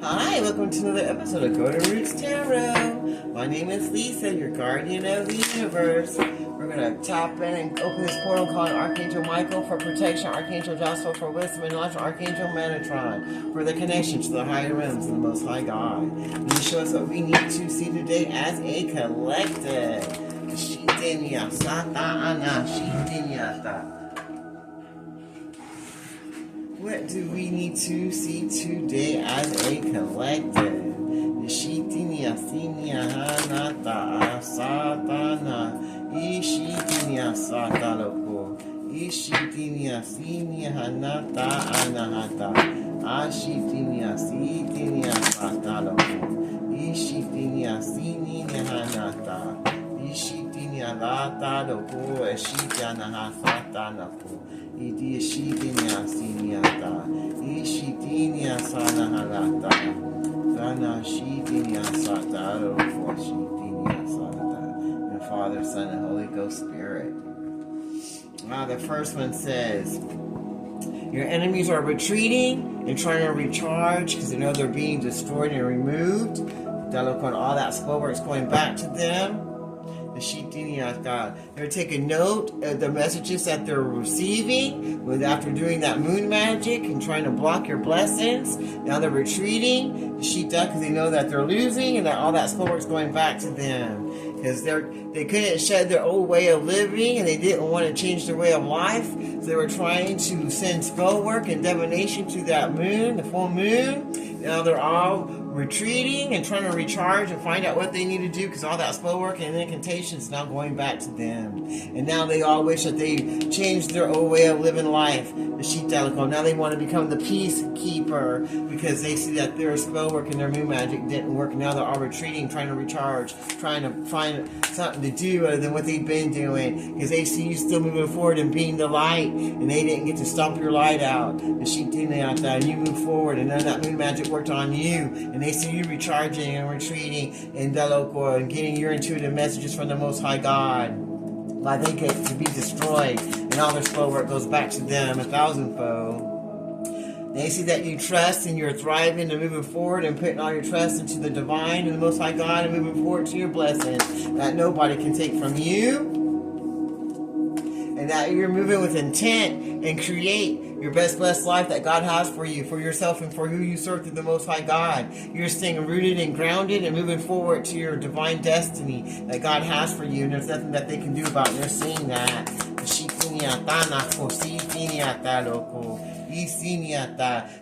Hi, welcome to another episode of Golden Roots Tarot. My name is Lisa, your guardian of the universe. We're going to tap in and open this portal calling Archangel Michael for protection, Archangel Joshua for wisdom and knowledge, Archangel Metatron for the connection to the higher realms and the Most High God. And you show us what we need to see today as a collective. Shitinya Sata Ana Shitinyata. What do we need to see today as a collective? Ishitinya Sinya Hanata Satana Ishitinya Sataloko Ishitinya Sinya Hanata Anahata Ashitinya Sitinya Sataloko Ishitinya Sinya Hanata Ishitinya Lata Loko Ishitana Hasatanako Idi Shitinya Siniata, Ishitinya Sana Halata, Sana Shitinya Sata, for Shitinya Sata, the Father, Son, and Holy Ghost Spirit. The first one says, your enemies are retreating and trying to recharge because they know they're being destroyed and removed. All that spell work is going back to them. They're taking note of the messages that they're receiving after doing that moon magic and trying to block your blessings. Now they're retreating because they know that they're losing and that all that spell work is going back to them. Because they couldn't shed their old way of living and they didn't want to change their way of life. So they were trying to send spell work and divination to that moon, the full moon. Now they're all retreating and trying to recharge and find out what they need to do because all that spell work and incantation is now going back to them. And now they all wish that they changed their old way of living life. The sheep delico. Now they want to become the peacekeeper because they see that their spell work and their moon magic didn't work. Now they're all retreating, trying to recharge, trying to find something to do other than what they've been doing because they see you still moving forward and being the light and they didn't get to stomp your light out. The sheep didn't out there and you move forward and none of that moon magic worked on you and they see you recharging and retreating and and getting your intuitive messages from the Most High God. Why they get to be destroyed and all their spell work goes back to them 1,000-fold. They see that you trust and you're thriving and moving forward and putting all your trust into the divine and the Most High God and moving forward to your blessings that nobody can take from you. And that you're moving with intent and create your best blessed life that God has for you, for yourself, and for who you serve through the Most High God. You're staying rooted and grounded and moving forward to your divine destiny that God has for you, and there's nothing that they can do about it. They're seeing that.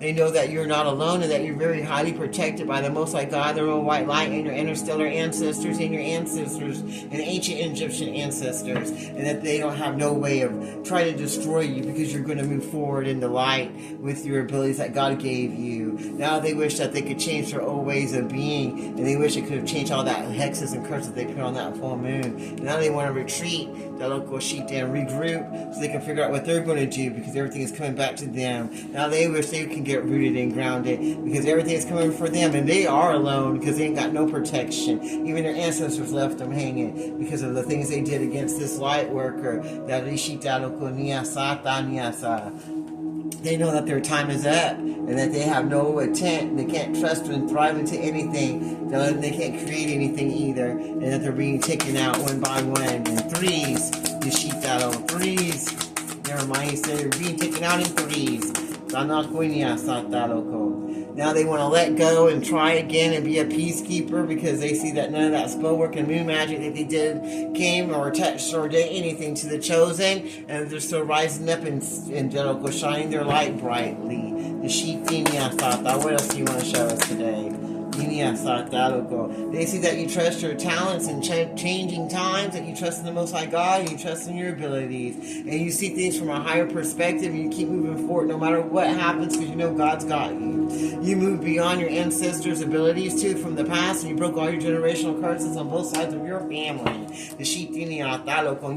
They know that you're not alone and that you're very highly protected by the Most High God, their own white light, and your interstellar ancestors and your ancestors and ancient Egyptian ancestors, and that they don't have no way of trying to destroy you because you're going to move forward in the light with your abilities that God gave you. Now they wish that they could change their old ways of being, and they wish it could have changed all that hexes and curses they put on that full moon. And now they want to retreat, and regroup, so they can figure out what they're going to do because everything is coming back to them. Now they wish they can get rooted and grounded because everything is coming for them and they are alone because they ain't got no protection. Even their ancestors left them hanging because of the things they did against this light worker. They know that their time is up and that they have no intent and they can't trust and thrive into anything. They can't create anything either, and that they're being taken out one by one in threes. You sheep that on threes. Never mind, he said they're being taken out in threes. Now they want to let go and try again and be a peacekeeper because they see that none of that spell work and moon magic that they did came or touched or did anything to the chosen, and they're still rising up and shining their light brightly. The sheep what else do you want to show us today? They see that you trust your talents in changing times, that you trust in the Most High God, and you trust in your abilities, and you see things from a higher perspective, and you keep moving forward no matter what happens because you know God's got you. You move beyond your ancestors' abilities too from the past, and you broke all your generational curses on both sides of your family. The sheep you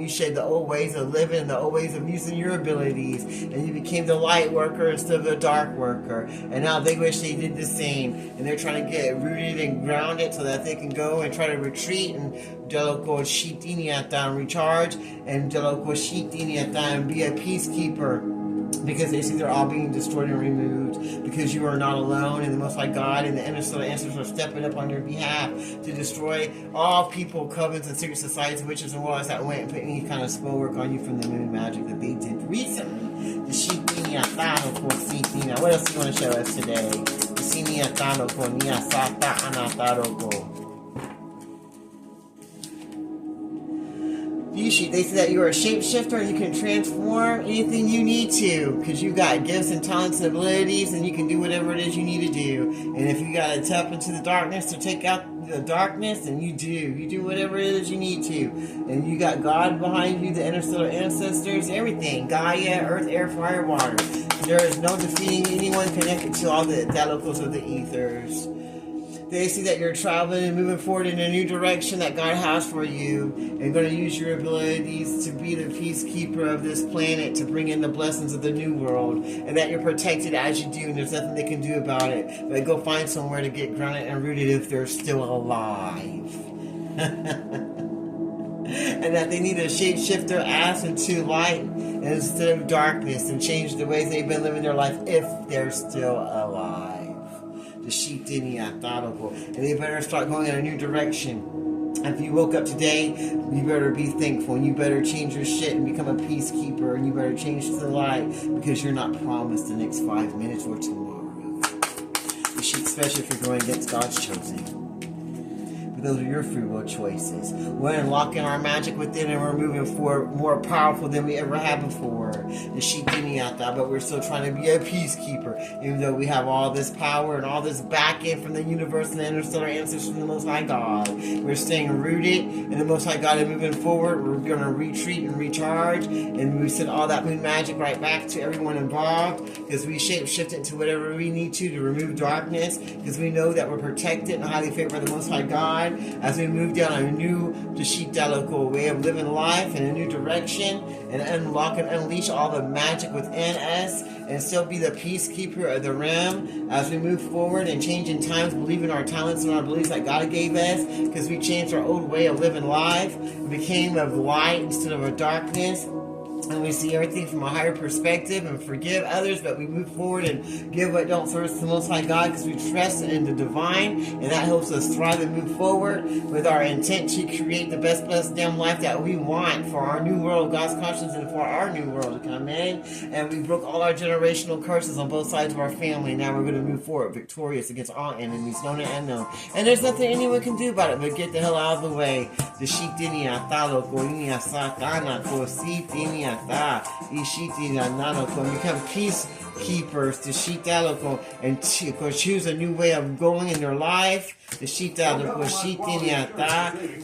shed the old ways of living, the old ways of using your abilities, and you became the light worker instead of the dark worker. And now they wish they did the same, and they're trying to get rooted and grounded so that they can go and try to retreat and recharge and be a peacekeeper. because they see they're all being destroyed and removed, because you are not alone, and the Most High God and the interstellar ancestors are stepping up on your behalf to destroy all people, covens, and secret societies, witches, and warlocks that went and put any kind of spell work on you from the moon magic that they did recently. The Shikini Atano for Sitina. What else do you want to show us today? The Sini Atano for Niasata Anataroko. They say that you are a shapeshifter and you can transform anything you need to, because you got gifts and talents and abilities, and you can do whatever it is you need to do. And if you got to tap into the darkness to take out the darkness, then you do whatever it is you need to. And you got God behind you, the interstellar ancestors, everything, Gaia, earth, air, fire, water. There is no defeating anyone connected to all the Dalokos of the ethers. They see that you're traveling and moving forward in a new direction that God has for you, and going to use your abilities to be the peacekeeper of this planet, to bring in the blessings of the new world, and that you're protected as you do, and there's nothing they can do about it. But go find somewhere to get grounded and rooted if they're still alive. And that they need to shapeshift their ass into light instead of darkness, and change the ways they've been living their life if they're still alive. And they better start going in a new direction. If you woke up today, you better be thankful, and you better change your shit and become a peacekeeper, and you better change to the light, because you're not promised the next 5 minutes or tomorrow. Especially if you're going against God's chosen. Those are your free will choices. We're unlocking our magic within, and we're moving forward more powerful than we ever have before. The Shikiniata, but we're still trying to be a peacekeeper, even though we have all this power and all this back-end from the universe and the interstellar ancestors from the Most High God. We're staying rooted in the Most High God and moving forward. We're going to retreat and recharge, and we send all that moon magic right back to everyone involved, because we shape-shift it to whatever we need to remove darkness, because we know that we're protected and highly favored by the Most High God. As we move down a new Dashita way of living life in a new direction, and unlock and unleash all the magic within us, and still be the peacekeeper of the realm as we move forward and changing times, believing our talents and our beliefs that God gave us, because we changed our old way of living life. We became of light instead of a darkness. And we see everything from a higher perspective and forgive others, but we move forward and give what don't serve us to the Most High God, because we trust in the divine, and that helps us thrive and move forward with our intent to create the best blessed damn life that we want for our new world, God's conscience, and for our new world to come in. And we broke all our generational curses on both sides of our family. Now we're going to move forward victorious against all enemies, known and unknown. And there's nothing anyone can do about it but get the hell out of the way. The become peacekeepers to Shitaloko, and choose a new way of going in their life. The Shitaloko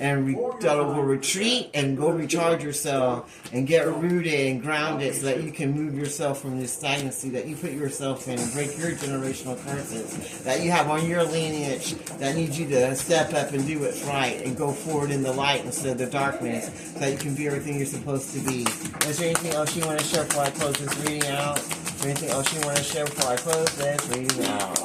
and will retreat and go recharge yourself and get rooted and grounded, so that you can move yourself from this stagnancy that you put yourself in, and break your generational curses that you have on your lineage that needs you to step up and do what's right and go forward in the light instead of the darkness, so that you can be everything you're supposed to be. Is there anything else you want to share before I close this reading out? Is there anything else you want to share before I close this reading out?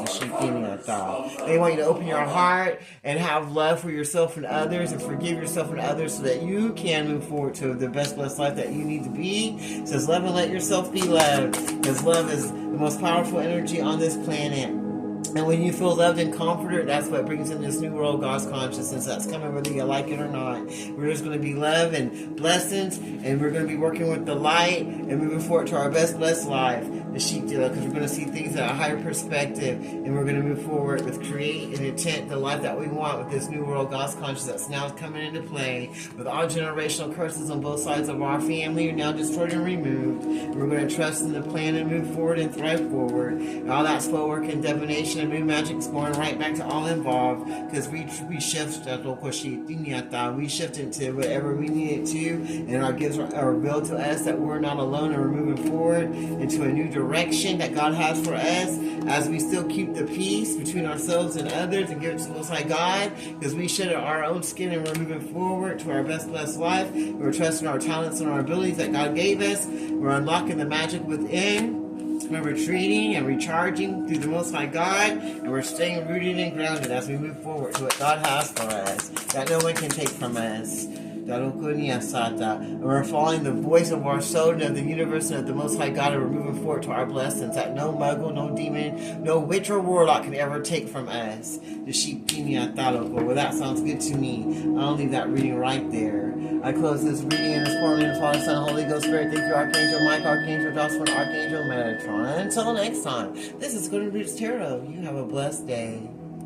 They want you to open your heart and have love for yourself and others, and forgive yourself and others, so that you can move forward to the best blessed life that you need to be. It says, love and let yourself be loved, because love is the most powerful energy on this planet. And when you feel loved and comforted, that's what brings in this new world, God's consciousness, that's coming whether you like it or not. We're just going to be love and blessings, and we're going to be working with the light and moving forward to our best blessed life, the sheep dealer, because we're going to see things at a higher perspective, and we're going to move forward with create and intent the life that we want with this new world, God's consciousness, that's now coming into play, with all generational curses on both sides of our family are now destroyed and removed. We're going to trust in the plan and move forward and thrive forward. And all that spell work and divination and moon magic is going right back to all involved, because we shift we shift into whatever we need it to, and our gifts are revealed to us that we're not alone, and we're moving forward into a new direction that God has for us, as we still keep the peace between ourselves and others and give it to the Most High God, because we shed our own skin and we're moving forward to our best blessed life. We're trusting our talents and our abilities that God gave us. We're unlocking the magic within. We're retreating and recharging through the Most High God, and we're staying rooted and grounded as we move forward to what God has for us, that no one can take from us. And we're following the voice of our soul and of the universe and of the Most High God, and we're moving forward to our blessings that no muggle, no demon, no witch or warlock can ever take from us. Well, that sounds good to me. I'll leave that reading right there. I close this reading in this form of the Father, Son, Holy Ghost, Spirit. Thank you, Archangel Mike, Archangel Jocelyn, Archangel Metatron. Until next time, this is Golden Roots Tarot. You have a blessed day.